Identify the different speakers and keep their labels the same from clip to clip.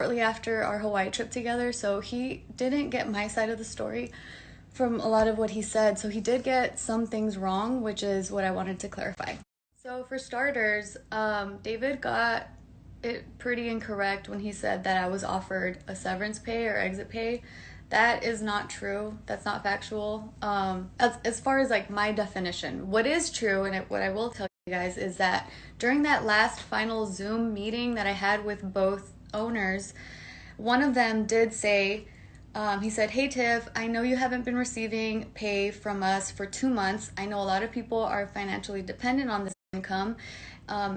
Speaker 1: shortly after our Hawaii trip together, so he didn't get my side of the story from a lot of what he said. So he did get some things wrong, which is what I wanted to clarify. So for starters, David got it pretty incorrect when he said that I was offered a severance pay or exit pay. That is not true. That's not factual. As far as like my definition, what is true and what I will tell you guys is that during that last final Zoom meeting that I had with both owners, one of them did say, he said, "Hey Tiff, I know you haven't been receiving pay from us for 2 months. I know a lot of people are financially dependent on this income.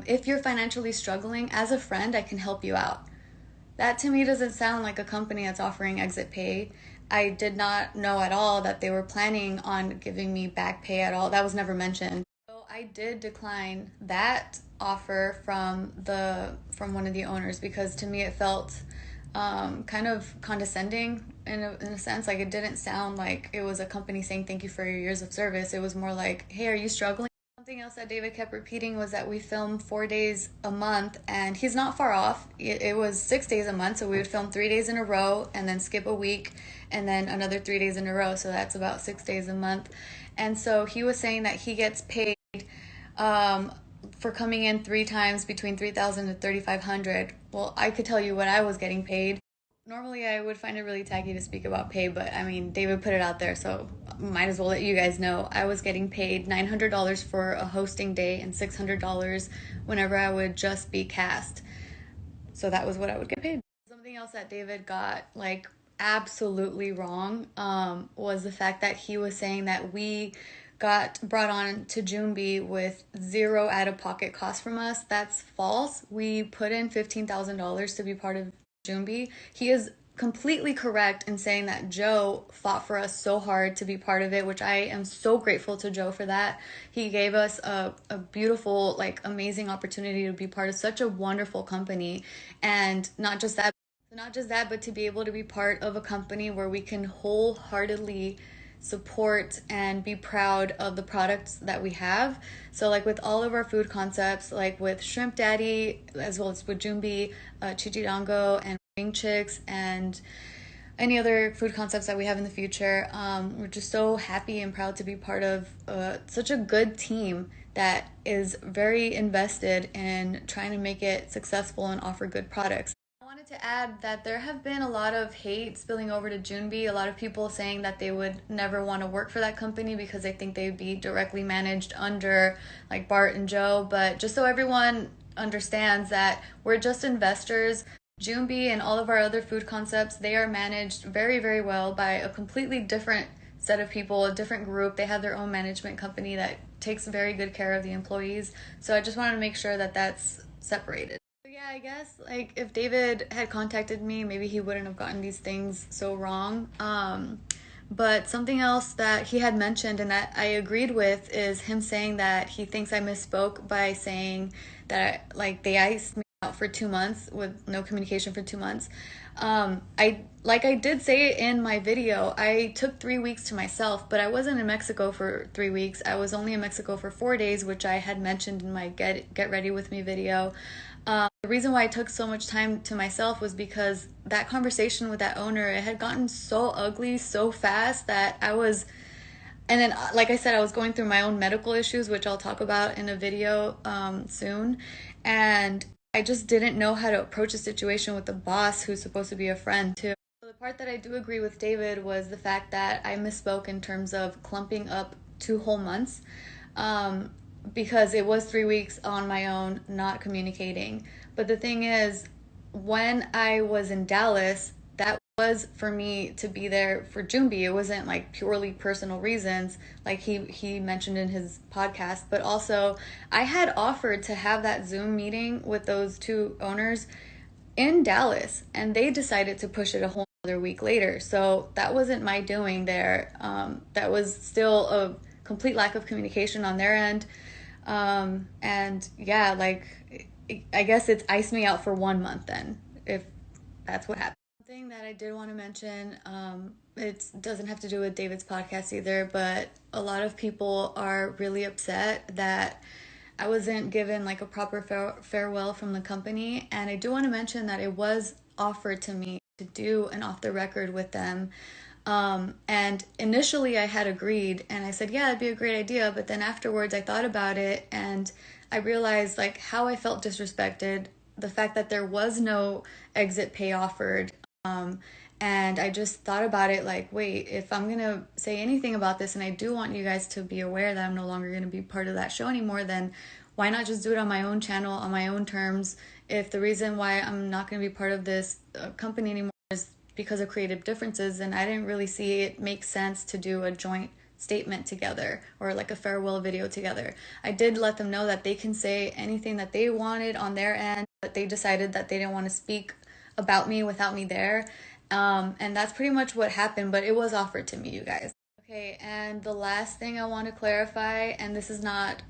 Speaker 1: If you're financially struggling, as a friend, I can help you out." That to me doesn't sound like a company that's offering exit pay. I did not know at all that they were planning on giving me back pay at all. That was never mentioned. So I did decline that offer from one of the owners because to me it felt kind of condescending in a sense. Like it didn't sound like it was a company saying thank you for your years of service. It was more like, hey, are you struggling? Something else that David kept repeating was that we film 4 days a month, and he's not far off. It was 6 days a month, so we would film 3 days in a row and then skip a week and then another 3 days in a row. So that's about 6 days a month. And so he was saying that he gets paid for coming in 3 times between 3,000 to 3,500. Well, I could tell you what I was getting paid. Normally, I would find it really tacky to speak about pay, but I mean, David put it out there, so might as well let you guys know. I was getting paid $900 for a hosting day and $600 whenever I would just be cast. So that was what I would get paid. Something else that David got like absolutely wrong was the fact that he was saying that we got brought on to Joombi with zero out-of-pocket cost from us. That's false. We put in $15,000 to be part of Joombi. He is completely correct in saying that Joe fought for us so hard to be part of it, which I am so grateful to Joe for that. He gave us a beautiful, like, amazing opportunity to be part of such a wonderful company. And not just that, but to be able to be part of a company where we can wholeheartedly support and be proud of the products that we have. So like with all of our food concepts, like with Shrimp Daddy, as well as with Joombi, Chichidango, and Wing Chicks, and any other food concepts that we have in the future, we're just so happy and proud to be part of such a good team that is very invested in trying to make it successful and offer good products. I wanted to add that there have been a lot of hate spilling over to Joombi. A lot of people saying that they would never want to work for that company because they think they'd be directly managed under like Bart and Joe. But just so everyone understands that we're just investors. Joombi and all of our other food concepts, they are managed very, very well by a completely different set of people, a different group. They have their own management company that takes very good care of the employees. So I just wanted to make sure that that's separated. So yeah, I guess like if David had contacted me, maybe he wouldn't have gotten these things so wrong. But something else that he had mentioned and that I agreed with is him saying that he thinks I misspoke by saying that like they iced me out for 2 months with no communication for 2 months. I did say it in my video, I took 3 weeks to myself, but I wasn't in Mexico for 3 weeks. I was only in Mexico for 4 days, which I had mentioned in my get ready with me video. The reason why I took so much time to myself was because that conversation with that owner, it had gotten so ugly so fast that and then, like I said, I was going through my own medical issues, which I'll talk about in a video soon. And I just didn't know how to approach a situation with the boss who's supposed to be a friend too. So the part that I do agree with David was the fact that I misspoke in terms of clumping up 2 whole months. Because it was 3 weeks on my own, not communicating. But the thing is, when I was in Dallas, that was for me to be there for Joombi. It wasn't like purely personal reasons, like he mentioned in his podcast. But also, I had offered to have that Zoom meeting with those two owners in Dallas, and they decided to push it a whole other week later. So that wasn't my doing there. That was still a complete lack of communication on their end. And yeah, like I guess it's iced me out for 1 month then, if that's what happened. Something that I did want to mention, it doesn't have to do with David's podcast either, but a lot of people are really upset that I wasn't given like a proper farewell from the company. And I do want to mention that it was offered to me to do an off the record with them. And initially I had agreed and I said, yeah, it'd be a great idea. But then afterwards I thought about it and I realized like how I felt disrespected, the fact that there was no exit pay offered. And I just thought about it like, wait, if I'm going to say anything about this and I do want you guys to be aware that I'm no longer going to be part of that show anymore, then why not just do it on my own channel, on my own terms? If the reason why I'm not going to be part of this company anymore is because of creative differences, and I didn't really see it make sense to do a joint statement together or like a farewell video together. I did let them know that they can say anything that they wanted on their end, but they decided that they didn't want to speak about me without me there. And that's pretty much what happened, but it was offered to me, you guys. Okay, and the last thing I want to clarify, and this is not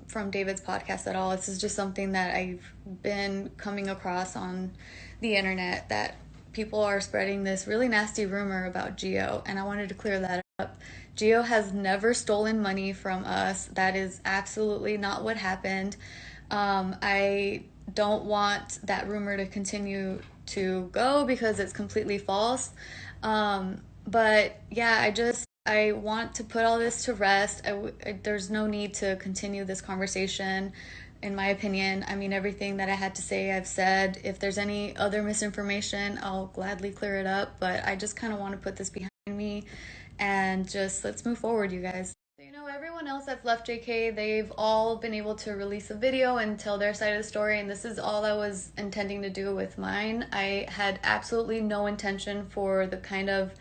Speaker 1: from David's podcast at all, this is just something that I've been coming across on the internet, that people are spreading this really nasty rumor about Gio, and I wanted to clear that up. Gio has never stolen money from us. That is absolutely not what happened. I don't want that rumor to continue to go because it's completely false. But yeah, I want to put all this to rest. There's no need to continue this conversation, in my opinion. I mean, everything that I had to say, I've said. If there's any other misinformation, I'll gladly clear it up. But I just kind of want to put this behind me and just let's move forward, you guys. So, everyone else that's left JK, they've all been able to release a video and tell their side of the story, and this is all I was intending to do with mine. I had absolutely no intention for the kind of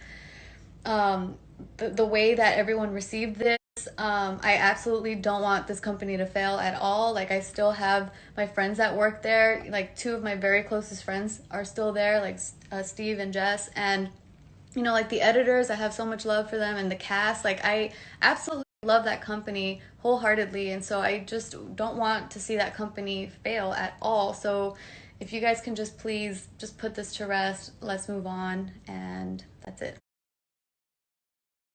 Speaker 1: the way that everyone received this. I absolutely don't want this company to fail at all. Like, I still have my friends that work there. Like, two of my very closest friends are still there, like Steve and Jess. And, like the editors, I have so much love for them, and the cast. Like, I absolutely love that company wholeheartedly. And so I just don't want to see that company fail at all. So if you guys can just please just put this to rest, let's move on. And that's it.